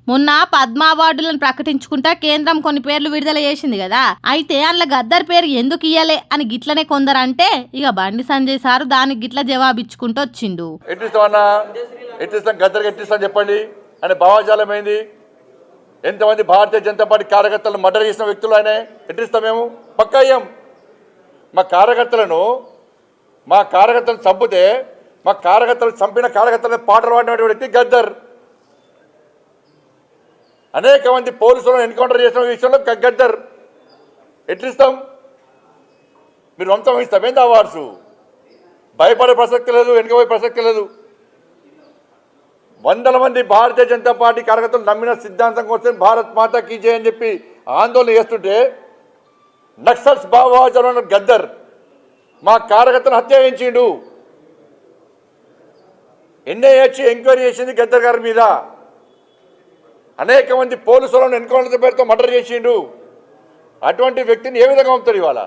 మొన్న పద్మ అవార్డులను ప్రకటించుకుంటా కేంద్రం కొన్ని పేర్లు విడుదల చేసింది కదా. అయితే అందులో గద్దర్ పేరు ఎందుకు ఇయ్యలే అని గిట్లనే కొందరంటే ఇక బండి సంజయ్ సారు దానికి గిట్ల జవాబిచ్చుకుంటూ వచ్చిండు. చెప్పండి అని భావజాలం ఏంది? ఎంతమంది భారతీయ జనతా పార్టీ కార్యకర్తలను మర్డర్ చేసిన వ్యక్తులు ఆయన ఎట్టిస్తాం మేము? పక్కా అయ్యాం. మా కార్యకర్తలను చంపితే మా కార్యకర్తలు చంపిన కార్యకర్తలను పాటలు పాడినటువంటి వ్యక్తి గద్దర్. అనేక మంది పోలీసులను ఎన్కౌంటర్ చేసిన విషయంలో గద్దర్. ఎట్లిస్తాం? మీరు వంశం ఇస్తాం ఏంది అవార్డ్స్? భయపడే ప్రసక్తి లేదు, వెనుకపోయే ప్రసక్తి లేదు. వందల మంది భారతీయ జనతా పార్టీ కార్యకర్తలు నమ్మిన సిద్ధాంతం కోసం భారత్ మాతా కీ జై అని చెప్పి ఆందోళన చేస్తుంటే నక్సల్స్ భావజాలం గద్దర్ మా కార్యకర్తను హత్య చేయించిండు. ఎన్ఐఏ ఎంక్వైరీ చేసింది గద్దర్ గారి మీద. అనేక మంది పోలీసులను ఎన్కౌంటర్ పేరుతో మర్డర్ చేసిండు. అటువంటి వ్యక్తిని ఏ విధంగా పంపుతారు ఇవాళ?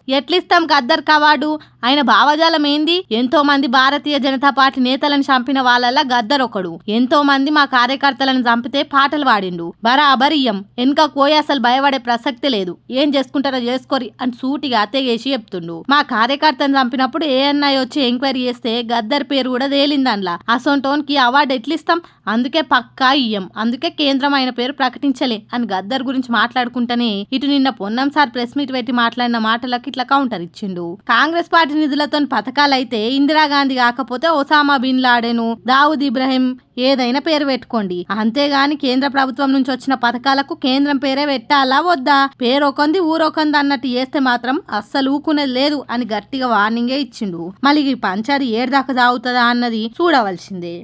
ఎట్లిస్తాం గద్దర్ కవాడు? ఆయన భావజాలం ఏంది? ఎంతో మంది భారతీయ జనతా పార్టీ నేతలను చంపిన వాళ్ళ గద్దర్ ఒకడు. ఎంతో మంది మా కార్యకర్తలను చంపితే పాటలు పాడిండు. బరాబరియం వెనుక కోయి అసలు భయపడే ప్రసక్తి లేదు. ఏం చేసుకుంటారో చేసుకోరి అని సూటిగా అత్తగేసి చెప్తుండు. మా కార్యకర్తను చంపినప్పుడు ఏఎన్ఐ వచ్చి ఎంక్వైరీ చేస్తే గద్దర్ పేరు కూడా తేలిందన్లా. అసొంటోన్కి అవార్డు ఎట్లిస్తాం? అందుకే పక్కా ఇయ్యం. అందుకే కేంద్రం ఆయన పేరు ప్రకటించలే అని గద్దర్ గురించి మాట్లాడుకుంటేనే ఇటు నిన్న పొన్నం సార్ ప్రెస్ మీట్ పెట్టి మాట్లాడిన మాటలకి ఇట్లా కౌంటర్ ఇచ్చిండు. కాంగ్రెస్ పార్టీ నిధులతో పథకాలైతే ఇందిరాగాంధీ కాకపోతే Osama bin Laden, Dawood Ibrahim ఏదైనా పేరు పెట్టుకోండి. అంతేగాని కేంద్ర ప్రభుత్వం నుంచి వచ్చిన పథకాలకు కేంద్రం పేరే పెట్టాలా వద్దా? పేరొకంది ఊరొకంది అన్నట్టు చేస్తే మాత్రం అస్సలు ఊకునేది లేదు అని గట్టిగా వార్నింగే ఇచ్చిండు. మళ్ళీ పంచాది ఏడు దాకా సాగుతుందా అన్నది చూడవలసిందే.